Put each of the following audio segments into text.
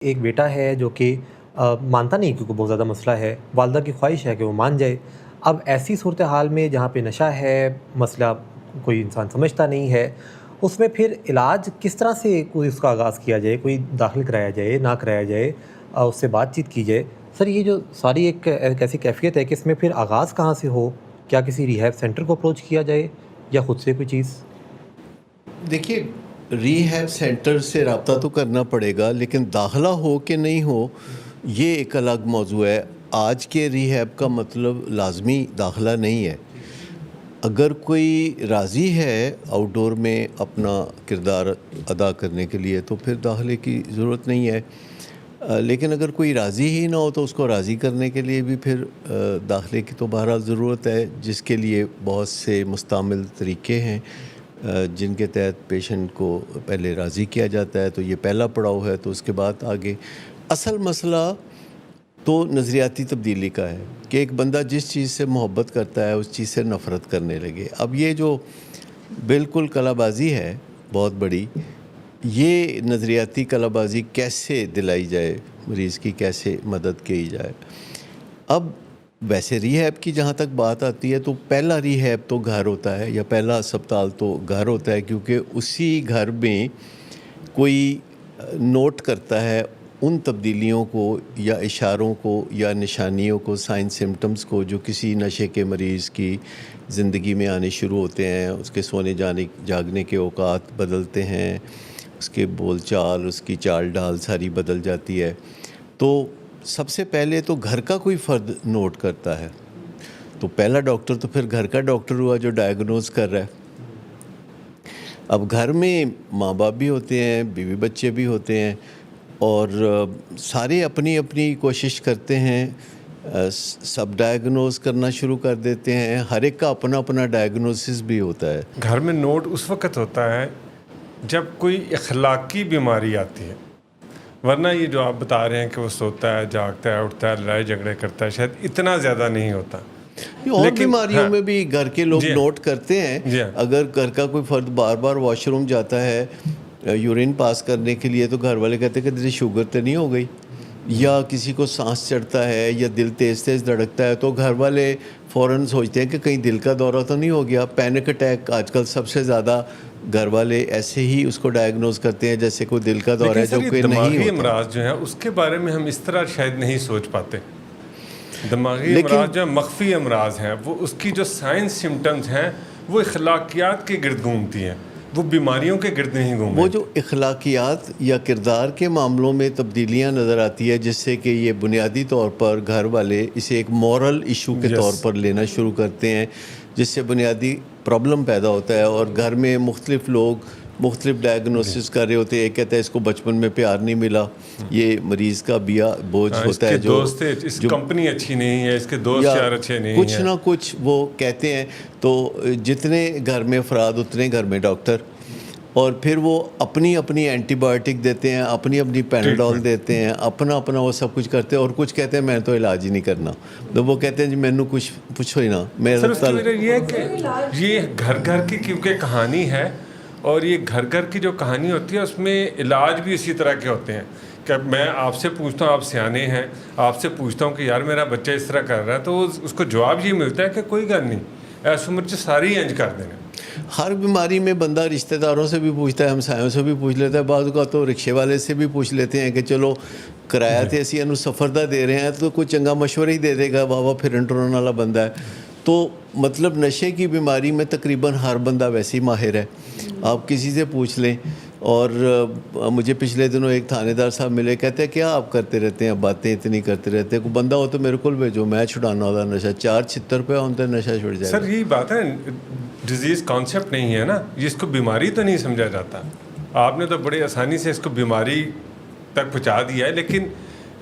ایک بیٹا ہے جو کہ مانتا نہیں کیونکہ بہت زیادہ مسئلہ ہے، والدہ کی خواہش ہے کہ وہ مان جائے۔ اب ایسی صورتحال میں جہاں پہ نشہ ہے، مسئلہ کوئی انسان سمجھتا نہیں ہے، اس میں پھر علاج کس طرح سے کوئی اس کا آغاز کیا جائے، کوئی داخل کرایا جائے، نہ کرایا جائے، اس سے بات چیت کی جائے۔ سر یہ جو ساری ایک ایسی کیفیت ہے کہ اس میں پھر آغاز کہاں سے ہو؟ کیا کسی ریہیب سینٹر کو اپروچ کیا جائے یا خود سے کوئی چیز؟ دیکھیے، ریہیب سینٹر سے رابطہ تو کرنا پڑے گا، لیکن داخلہ ہو کہ نہیں ہو یہ ایک الگ موضوع ہے۔ آج کے ریہیب کا مطلب لازمی داخلہ نہیں ہے۔ اگر کوئی راضی ہے آؤٹ ڈور میں اپنا کردار ادا کرنے کے لیے تو پھر داخلے کی ضرورت نہیں ہے، لیکن اگر کوئی راضی ہی نہ ہو تو اس کو راضی کرنے کے لیے بھی پھر داخلے کی تو بہرحال ضرورت ہے، جس کے لیے بہت سے مستعمل طریقے ہیں جن کے تحت پیشنٹ کو پہلے راضی کیا جاتا ہے۔ تو یہ پہلا پڑاؤ ہے، تو اس کے بعد آگے اصل مسئلہ تو نظریاتی تبدیلی کا ہے کہ ایک بندہ جس چیز سے محبت کرتا ہے اس چیز سے نفرت کرنے لگے۔ اب یہ جو بالکل کلا بازی ہے بہت بڑی، یہ نظریاتی کلا بازی کیسے دلائی جائے، مریض کی کیسے مدد کی جائے۔ اب ویسے ریہیب کی جہاں تک بات آتی ہے تو پہلا ریہیب تو گھر ہوتا ہے، یا پہلا اسپتال تو گھر ہوتا ہے، کیونکہ اسی گھر میں کوئی نوٹ کرتا ہے ان تبدیلیوں کو یا اشاروں کو یا نشانیوں کو، سائن سمٹمز کو جو کسی نشے کے مریض کی زندگی میں آنے شروع ہوتے ہیں۔ اس کے سونے جاگنے کے اوقات بدلتے ہیں، اس کے بول چال، اس کی چال ڈال ساری بدل جاتی ہے۔ تو سب سے پہلے تو گھر کا کوئی فرد نوٹ کرتا ہے، تو پہلا ڈاکٹر تو پھر گھر کا ڈاکٹر ہوا جو ڈائیگنوز کر رہا ہے۔ اب گھر میں ماں باپ بھی ہوتے ہیں، بیوی بچے بھی ہوتے ہیں، اور سارے اپنی اپنی کوشش کرتے ہیں، سب ڈائیگنوز کرنا شروع کر دیتے ہیں، ہر ایک کا اپنا اپنا ڈائیگنوسس بھی ہوتا ہے۔ گھر میں نوٹ اس وقت ہوتا ہے جب کوئی اخلاقی بیماری آتی ہے، ورنہ یہ جو آپ بتا رہے ہیں کہ وہ سوتا ہے، جاگتا ہے، اٹھتا ہے، لڑائی جھگڑے کرتا ہے، شاید اتنا زیادہ نہیں ہوتا۔ اور بیماریوں میں بھی گھر کے لوگ نوٹ کرتے ہیں۔ جی، اگر گھر کا کوئی فرد بار بار واش روم جاتا ہے یورین پاس کرنے کے لیے، تو گھر والے کہتے ہیں کہ تیری شوگر تو نہیں ہو گئی، یا کسی کو سانس چڑھتا ہے یا دل تیز تیز دھڑکتا ہے تو گھر والے فوراً سوچتے ہیں کہ کہیں دل کا دورہ تو نہیں ہو گیا۔ پینک اٹیک آج کل سب سے زیادہ گھر والے ایسے ہی اس کو ڈائیگنوز کرتے ہیں جیسے کوئی دل کا دورہ ہے، جو کوئی نہیں ہوتا۔ دماغی امراض جو ہیں اس کے بارے میں ہم اس طرح شاید نہیں سوچ پاتے۔ دماغی امراض جو مخفی امراض ہیں، وہ اس کی جو سائنس سمٹمز ہیں وہ اخلاقیات کے گرد گھومتی ہیں، وہ بیماریوں کے گرد نہیں گھومتی۔ وہ جو اخلاقیات یا کردار کے معاملوں میں تبدیلیاں نظر آتی ہے، جس سے کہ یہ بنیادی طور پر گھر والے اسے ایک مورل ایشو کے طور پر لینا شروع کرتے ہیں، جس سے بنیادی پرابلم پیدا ہوتا ہے، اور گھر میں مختلف لوگ مختلف ڈائیگنوسس کر رہے ہوتے ہیں۔ ایک کہتا ہے اس کو بچپن میں پیار نہیں ملا، یہ مریض کا بوجھ ہوتا ہے، جو اس کمپنی اچھی نہیں ہے، اس کے دوست یار اچھے نہیں ہیں، کچھ نہ کچھ وہ کہتے ہیں۔ تو جتنے گھر میں افراد اتنے گھر میں ڈاکٹر، اور پھر وہ اپنی اپنی اینٹی بایوٹک دیتے ہیں، اپنی اپنی پیناڈول دیتے ہیں، اپنا اپنا وہ سب کچھ کرتے ہیں، اور کچھ کہتے ہیں میں تو علاج ہی نہیں کرنا۔ تو وہ کہتے ہیں جی مینوں کچھ پوچھو ہی نہ۔ سر اس کی وجہ یہ ہے کہ یہ گھر گھر کی کیونکہ کہانی ہے، اور یہ گھر گھر کی جو کہانی ہوتی ہے اس میں علاج بھی اسی طرح کے ہوتے ہیں کہ میں آپ سے پوچھتا ہوں، آپ سیانے ہیں، آپ سے پوچھتا ہوں کہ یار میرا بچہ اس طرح کر رہا ہے، تو اس کو جواب یہ ملتا ہے کہ کوئی گل نہیں، ایس عمر سے ساری انج کر دینا۔ ہر بیماری میں بندہ رشتہ داروں سے بھی پوچھتا ہے، ہمسایوں سے بھی پوچھ لیتا ہے، بعض اوقات تو رکشے والے سے بھی پوچھ لیتے ہیں کہ چلو کرایہ تے اسی انو سفر دا دے رہے ہیں تو کوئی چنگا مشورہ ہی دے دے گا، واہ پھرن ٹرن والا بندہ ہے۔ تو مطلب نشے کی بیماری میں تقریباً ہر بندہ ویسے ہی ماہر ہے، آپ کسی سے پوچھ لیں۔ اور مجھے پچھلے دنوں ایک تھانے دار صاحب ملے، کہتے ہیں کیا آپ کرتے رہتے ہیں، باتیں اتنی کرتے رہتے ہیں، کوئی بندہ ہو تو میرے کو بھیجو، میں چھڑانا ہوتا نشہ، 476 روپے ہوتا ہے نشہ چھڑ جائے گا۔ سر یہی بات ہے، ڈیزیز کانسیپٹ نہیں ہے نا، اس کو بیماری تو نہیں سمجھا جاتا۔ آپ نے تو بڑے آسانی سے اس کو بیماری تک پہنچا دیا ہے، لیکن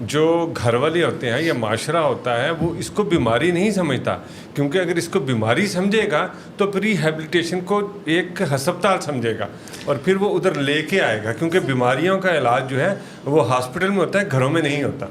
جو گھر والے ہوتے ہیں یا معاشرہ ہوتا ہے وہ اس کو بیماری نہیں سمجھتا، کیونکہ اگر اس کو بیماری سمجھے گا تو پھر ریہیبلیٹیشن کو ایک ہسپتال سمجھے گا اور پھر وہ ادھر لے کے آئے گا، کیونکہ بیماریوں کا علاج جو ہے وہ ہاسپٹل میں ہوتا ہے، گھروں میں نہیں ہوتا۔